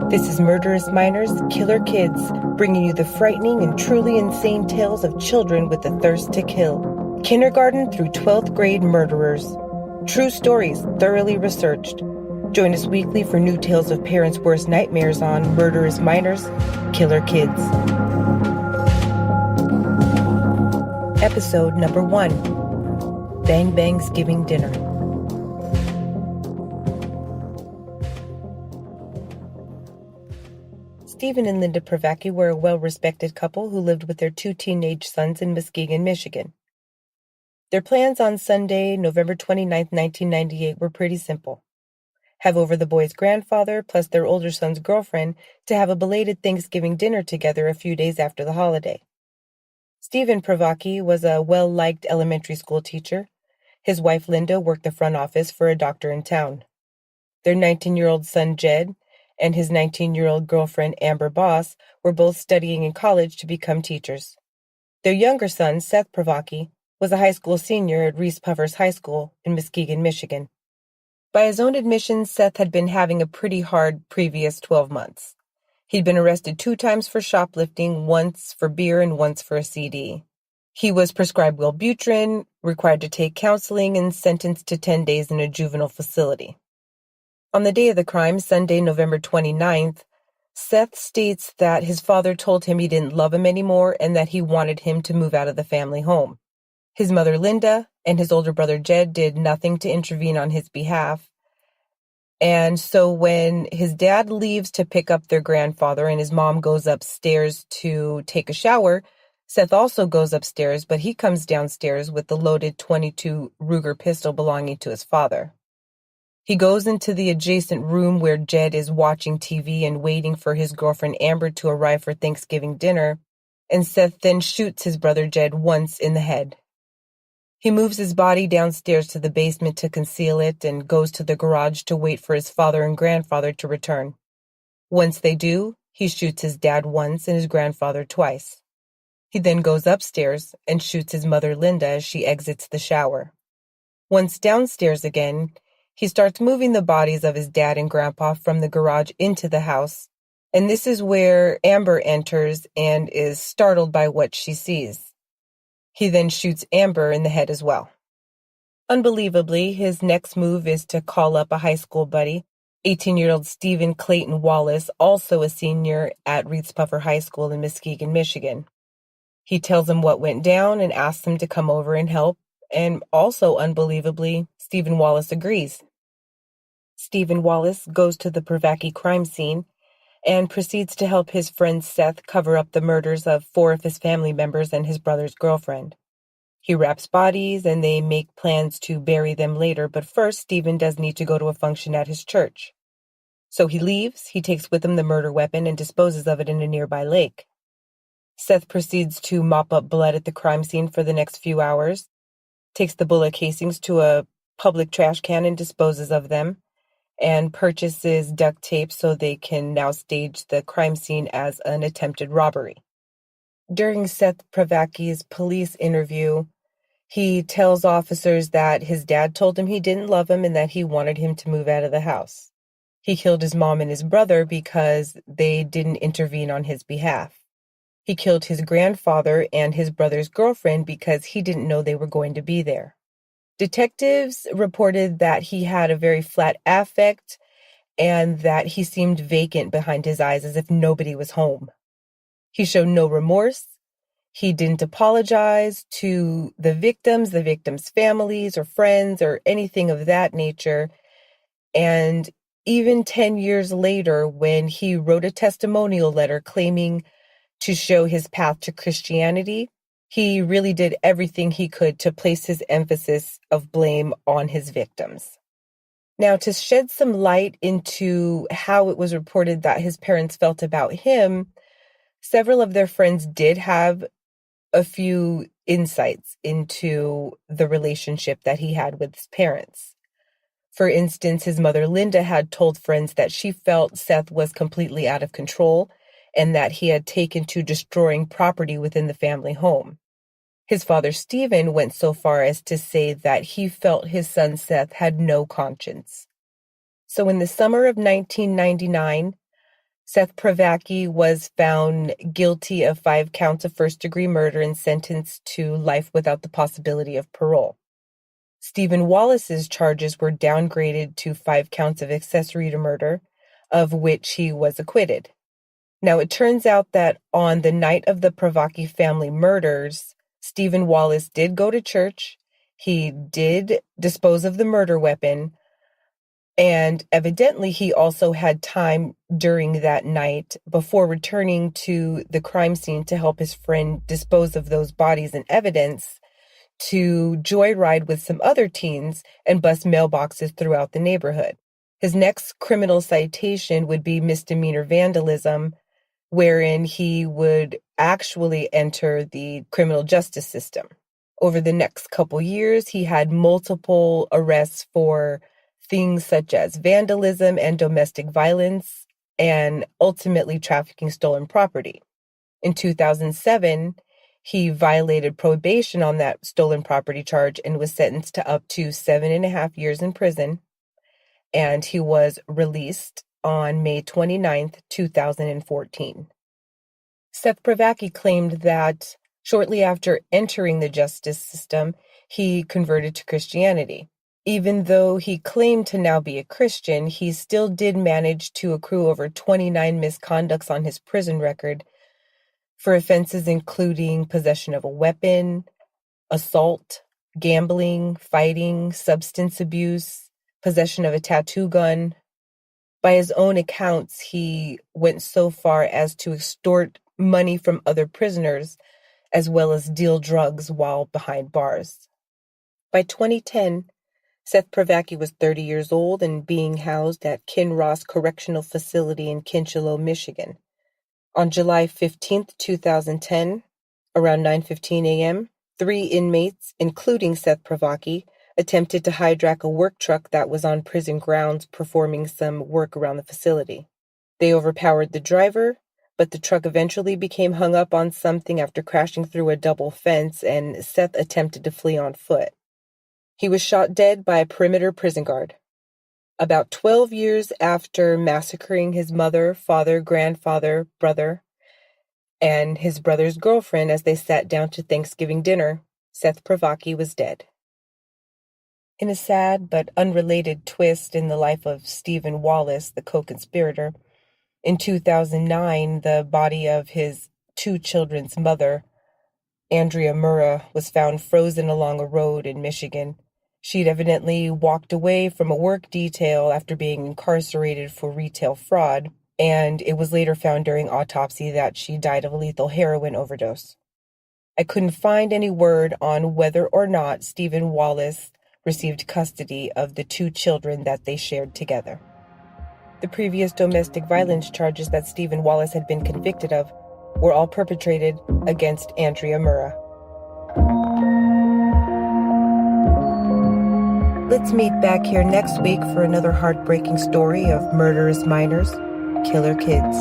This is Murderous Minors, Killer Kids, bringing you the frightening and truly insane tales of children with the thirst to kill. Kindergarten through 12th grade murderers. True stories, thoroughly researched. Join us weekly for new tales of parents' worst nightmares on Murderous Minors, Killer Kids. Episode number 1, Bang-Bangsgiving Dinner. Stephen and Linda Privacky were a well-respected couple who lived with their 2 teenage sons in Muskegon, Michigan. Their plans on Sunday, November 29, 1998 were pretty simple. Have over the boys' grandfather plus their older son's girlfriend to have a belated Thanksgiving dinner together a few days after the holiday. Stephen Privacky was a well-liked elementary school teacher. His wife Linda worked the front office for a doctor in town. Their 19-year-old son Jed and his 19-year-old girlfriend Amber Boss were both studying in college to become teachers. Their younger son, Seth Privacky, was a high school senior at Reese Puffers High School in Muskegon, Michigan. By his own admission, Seth had been having a pretty hard previous 12 months. He'd been arrested 2 times for shoplifting, once for beer and once for a CD. He was prescribed Wellbutrin, required to take counseling, and sentenced to 10 days in a juvenile facility. On the day of the crime, Sunday, November 29th, Seth states that his father told him he didn't love him anymore and that he wanted him to move out of the family home. His mother, Linda, and his older brother, Jed, did nothing to intervene on his behalf. And so when his dad leaves to pick up their grandfather and his mom goes upstairs to take a shower, Seth also goes upstairs, but he comes downstairs with the loaded .22 Ruger pistol belonging to his father. He goes into the adjacent room where Jed is watching TV and waiting for his girlfriend Amber to arrive for Thanksgiving dinner, and Seth then shoots his brother Jed once in the head. He moves his body downstairs to the basement to conceal it and goes to the garage to wait for his father and grandfather to return. Once they do, he shoots his dad once and his grandfather twice. He then goes upstairs and shoots his mother Linda as she exits the shower. Once downstairs again, he starts moving the bodies of his dad and grandpa from the garage into the house, and this is where Amber enters and is startled by what she sees. He then shoots Amber in the head as well. Unbelievably, his next move is to call up a high school buddy, 18-year-old Stephen Clayton Wallace, also a senior at Reese Puffer High School in Muskegon, Michigan. He tells him what went down and asks him to come over and help, and also unbelievably, Stephen Wallace agrees. Stephen Wallace goes to the Privacky crime scene and proceeds to help his friend Seth cover up the murders of 4 of his family members and his brother's girlfriend. He wraps bodies and they make plans to bury them later, but first Stephen does need to go to a function at his church. So he leaves, he takes with him the murder weapon and disposes of it in a nearby lake. Seth proceeds to mop up blood at the crime scene for the next few hours, takes the bullet casings to a public trash can and disposes of them, and purchases duct tape so they can now stage the crime scene as an attempted robbery. During Seth Privacky's police interview, he tells officers that his dad told him he didn't love him and that he wanted him to move out of the house. He killed his mom and his brother because they didn't intervene on his behalf. He killed his grandfather and his brother's girlfriend because he didn't know they were going to be there. Detectives reported that he had a very flat affect and that he seemed vacant behind his eyes as if nobody was home. He showed no remorse. He didn't apologize to the victims' families or friends or anything of that nature. And even 10 years later, when he wrote a testimonial letter claiming to show his path to Christianity, he really did everything he could to place his emphasis of blame on his victims. Now, to shed some light into how it was reported that his parents felt about him, several of their friends did have a few insights into the relationship that he had with his parents. For instance, his mother Linda had told friends that she felt Seth was completely out of control and that he had taken to destroying property within the family home. His father, Stephen, went so far as to say that he felt his son Seth had no conscience. So in the summer of 1999, Seth Privacky was found guilty of 5 counts of first-degree murder and sentenced to life without the possibility of parole. Stephen Wallace's charges were downgraded to 5 counts of accessory to murder, of which he was acquitted. Now, it turns out that on the night of the Privacky family murders, Stephen Wallace did go to church, he did dispose of the murder weapon, and evidently he also had time during that night before returning to the crime scene to help his friend dispose of those bodies and evidence to joyride with some other teens and bust mailboxes throughout the neighborhood. His next criminal citation would be misdemeanor vandalism, wherein he would actually enter the criminal justice system. Over the next couple years, he had multiple arrests for things such as vandalism and domestic violence, and ultimately trafficking stolen property. In 2007, he violated probation on that stolen property charge and was sentenced to up to 7.5 years in prison, and he was released on May 29th, 2014. Seth Privacky claimed that shortly after entering the justice system, he converted to Christianity. Even though he claimed to now be a Christian, he still did manage to accrue over 29 misconducts on his prison record for offenses including possession of a weapon, assault, gambling, fighting, substance abuse, possession of a tattoo gun. By his own accounts, he went so far as to extort money from other prisoners, as well as deal drugs while behind bars. By 2010, Seth Privacky was 30 years old and being housed at Kinross Correctional Facility in Kincheloe, Michigan. On July 15, 2010, around 9:15 a.m., 3 inmates, including Seth Privacky, attempted to hijack a work truck that was on prison grounds performing some work around the facility. They overpowered the driver, but the truck eventually became hung up on something after crashing through a double fence, and Seth attempted to flee on foot. He was shot dead by a perimeter prison guard. About 12 years after massacring his mother, father, grandfather, brother, and his brother's girlfriend as they sat down to Thanksgiving dinner, Seth Privacky was dead. In a sad but unrelated twist in the life of Stephen Wallace, the co-conspirator, in 2009, the body of his 2 children's mother, Andrea Murrah, was found frozen along a road in Michigan. She'd evidently walked away from a work detail after being incarcerated for retail fraud, and it was later found during autopsy that she died of a lethal heroin overdose. I couldn't find any word on whether or not Stephen Wallace received custody of the 2 children that they shared together. The previous domestic violence charges that Stephen Wallace had been convicted of were all perpetrated against Andrea Murrah. Let's meet back here next week for another heartbreaking story of murderous minors, killer kids.